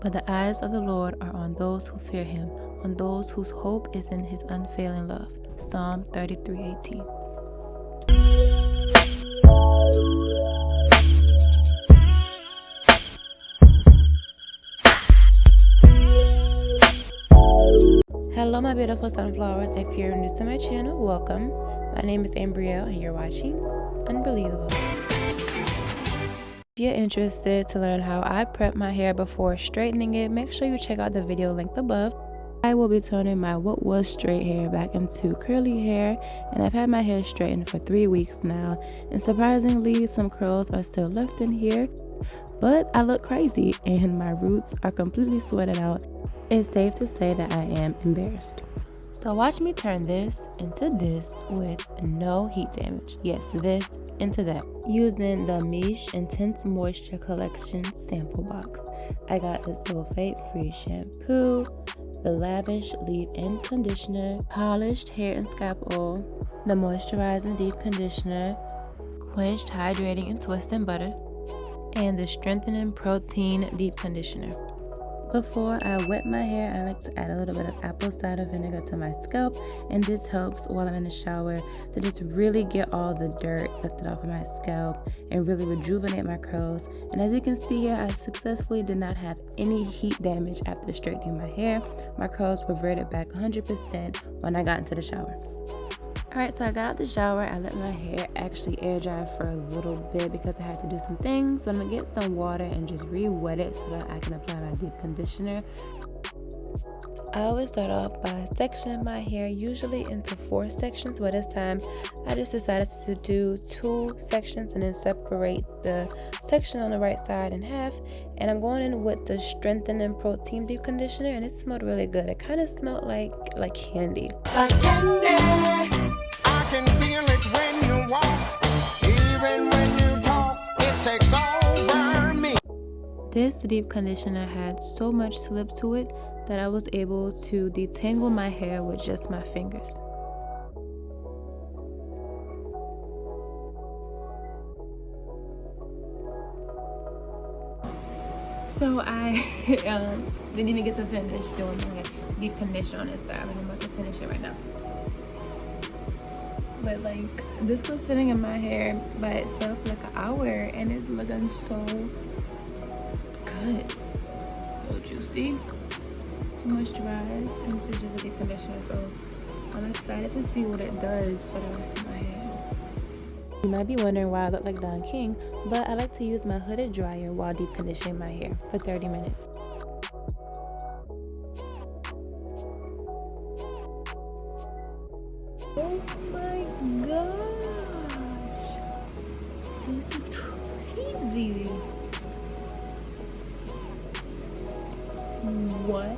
But the eyes of the Lord are on those who fear him, on those whose hope is in his unfailing love. Psalm 33:18. Hello my beautiful sunflowers. If you're new to my channel, welcome. My name is Unbrelievable and you're watching Unbelievable. If you're interested to learn how I prep my hair before straightening it, make sure you check out the video linked above. I will be turning my what was straight hair back into curly hair, and I've had my hair straightened for 3 weeks now, and surprisingly some curls are still left in here, but I look crazy and my roots are completely sweated out. It's safe to say that I am embarrassed. So watch me turn this into this with no heat damage. Yes, this into that. Using the Miche Intense Moisture Collection sample box. I got the sulfate-free shampoo, the lavish leave-in conditioner, polished hair and scalp oil, the moisturizing deep conditioner, quenched hydrating and twisting butter, and the strengthening protein deep conditioner. Before I wet my hair, I like to add a little bit of apple cider vinegar to my scalp, and this helps while I'm in the shower to just really get all the dirt lifted off of my scalp and really rejuvenate my curls. And as you can see here, I successfully did not have any heat damage after straightening my hair. My curls reverted back 100% when I got into the shower. Alright, so I got out the shower. I let my hair actually air dry for a little bit because I had to do some things. So I'm going to get some water and just re-wet it so that I can apply my deep conditioner. I always start off by sectioning my hair, usually into 4 sections, but this time I just decided to do 2 sections and then separate the section on the right side in half. And I'm going in with the strengthening protein deep conditioner, and it smelled really good. It kind of smelled like candy. Like candy. I can feel it when you walk, even when you talk, it takes over me. This deep conditioner had so much slip to it that I was able to detangle my hair with just my fingers. So I didn't even get to finish doing my deep conditioner on this side. I'm about to finish it right now. But this was sitting in my hair by itself for an hour, and it's looking so good, so juicy, so moisturized, and this is just a deep conditioner. So I'm excited to see what it does for the rest of my hair. You might be wondering why I look like Don King, but I like to use my hooded dryer while deep conditioning my hair for 30 minutes. Oh my gosh, this is crazy. What?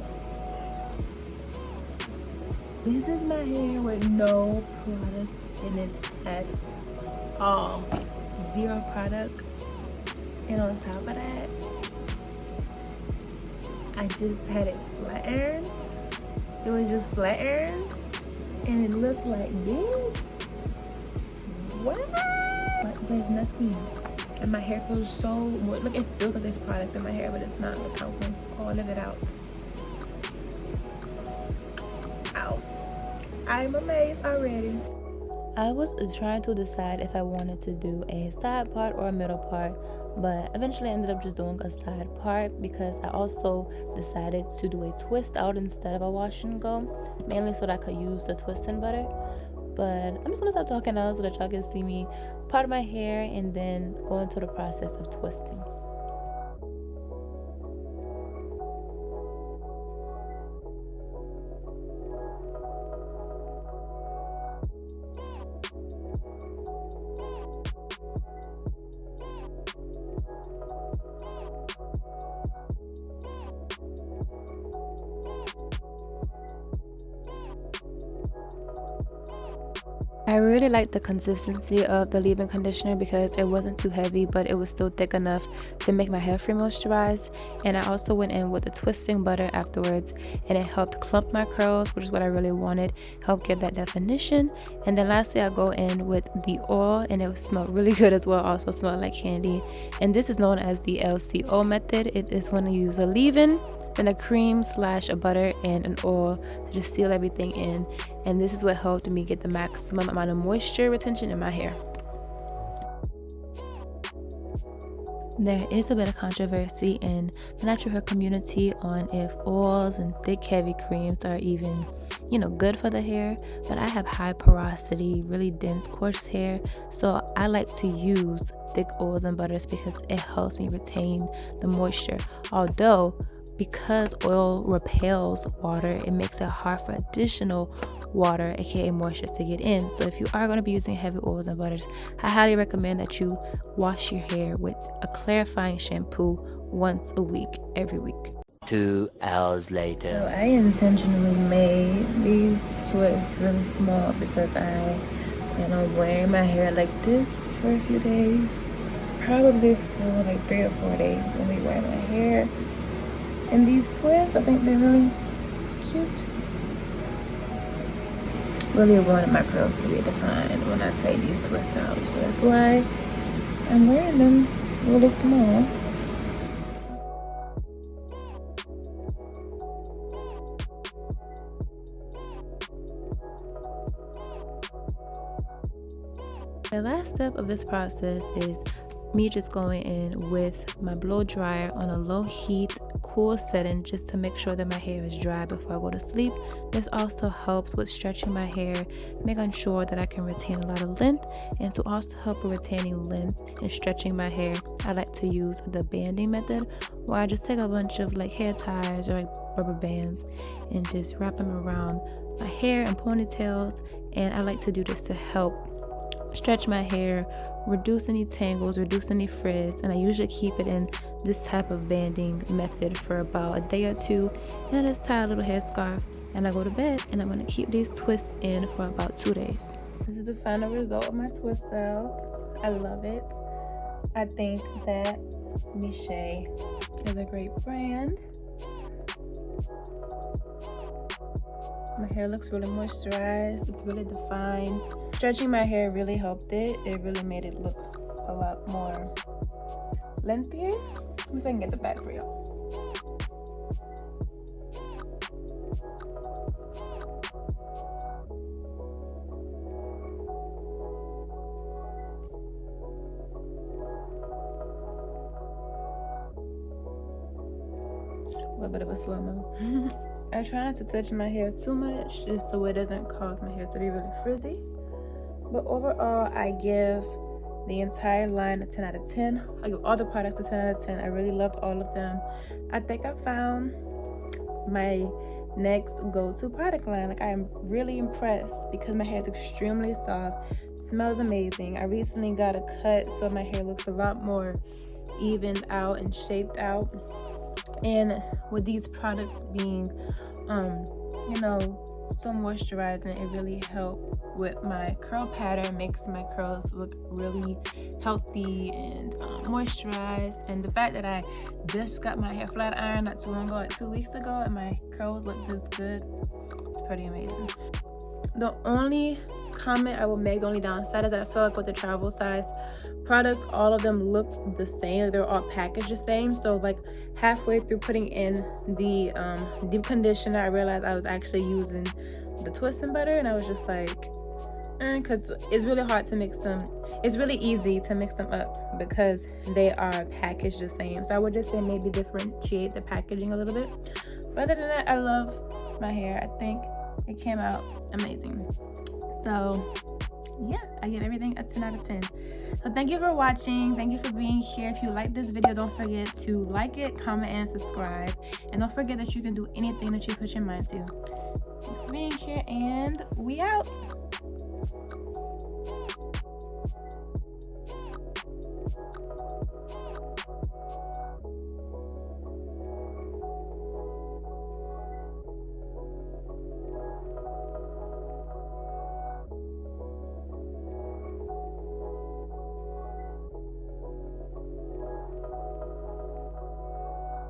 This is my hair with no product in it at all. 0 product. And on top of that, I just had it flat ironed. It was just flat ironed. And it looks like this. What? But there's nothing. And my hair feels so, look, it feels like there's product in my hair, but it's not. Look how it rinsed all of it out. Ow. I'm amazed already. I was trying to decide if I wanted to do a side part or a middle part, but eventually I ended up just doing a side part because I also decided to do a twist out instead of a wash and go, mainly so that I could use the twisting butter. But I'm just gonna stop talking now so that y'all can see me part my hair and then go into the process of twisting. I really liked the consistency of the leave-in conditioner because it wasn't too heavy, but it was still thick enough to make my hair feel moisturized. And I also went in with the twisting butter afterwards, and it helped clump my curls, which is what I really wanted, help give that definition. And then lastly, I go in with the oil, and it smelled really good as well, also smelled like candy. And this is known as the LCO method. It is when you use a leave-in then a cream slash a butter and an oil to just seal everything in. And this is what helped me get the maximum amount of moisture retention in my hair. There is a bit of controversy in the natural hair community on if oils and thick heavy creams are even, good for the hair, but I have high porosity, really dense coarse hair, so I like to use thick oils and butters because it helps me retain the moisture. Although, because oil repels water, it makes it hard for additional water, aka moisture, to get in. So if you are going to be using heavy oils and butters, I highly recommend that you wash your hair with a clarifying shampoo once a week, every week. 2 hours later. So I intentionally made these twists really small because I plan on wearing my hair like this for a few days, probably for like 3 or 4 days. I'll be wearing my hair and these twists. I think they're really cute. Really wanted my curls to be defined when I take these twists out, so that's why I'm wearing them really small. The last step of this process is me just going in with my blow dryer on a low heat, cool setting, just to make sure that my hair is dry before I go to sleep. This also helps with stretching my hair, making sure that I can retain a lot of length. And to also help with retaining length and stretching my hair, I like to use the banding method, where I just take a bunch of like hair ties or like rubber bands and just wrap them around my hair and ponytails. And I like to do this to help stretch my hair, reduce any tangles, reduce any frizz, and I usually keep it in this type of banding method for about a day or two, and I just tie a little headscarf and I go to bed, and I'm going to keep these twists in for about 2 days. This is the final result of my twist out. I love it. I think that Miche is a great brand. My hair looks really moisturized. It's really defined. Stretching my hair really helped it. It really made it look a lot more lengthier. Let me see if I can get the back for y'all. A little bit of a slow-mo. I try not to touch my hair too much, just so it doesn't cause my hair to be really frizzy. But overall, I give the entire line a 10 out of 10. I give all the products a 10 out of 10. I really loved all of them. I think I found my next go-to product line. Like, I am really impressed because my hair is extremely soft, smells amazing. I recently got a cut, so my hair looks a lot more evened out and shaped out. And with these products being so moisturizing, it really helped with my curl pattern, makes my curls look really healthy and moisturized. And the fact that I just got my hair flat ironed not too long ago, like 2 weeks ago, and my curls look this good, it's pretty amazing. The only comment I will make, the only downside, is that I feel like with the travel size products, all of them look the same. They're all packaged the same. So like halfway through putting in the deep conditioner, I realized I was actually using the twist and butter, and I was just like, because it's really hard to mix them. It's really easy to mix them up because they are packaged the same. So I would just say maybe differentiate the packaging a little bit. But other than that, I love my hair. I think it came out amazing. So yeah, I give everything a 10 out of 10. So thank you for watching. Thank you for being here. If you like this video, don't forget to like it, comment, and subscribe. And don't forget that you can do anything that you put your mind to. Thanks for being here, and we out.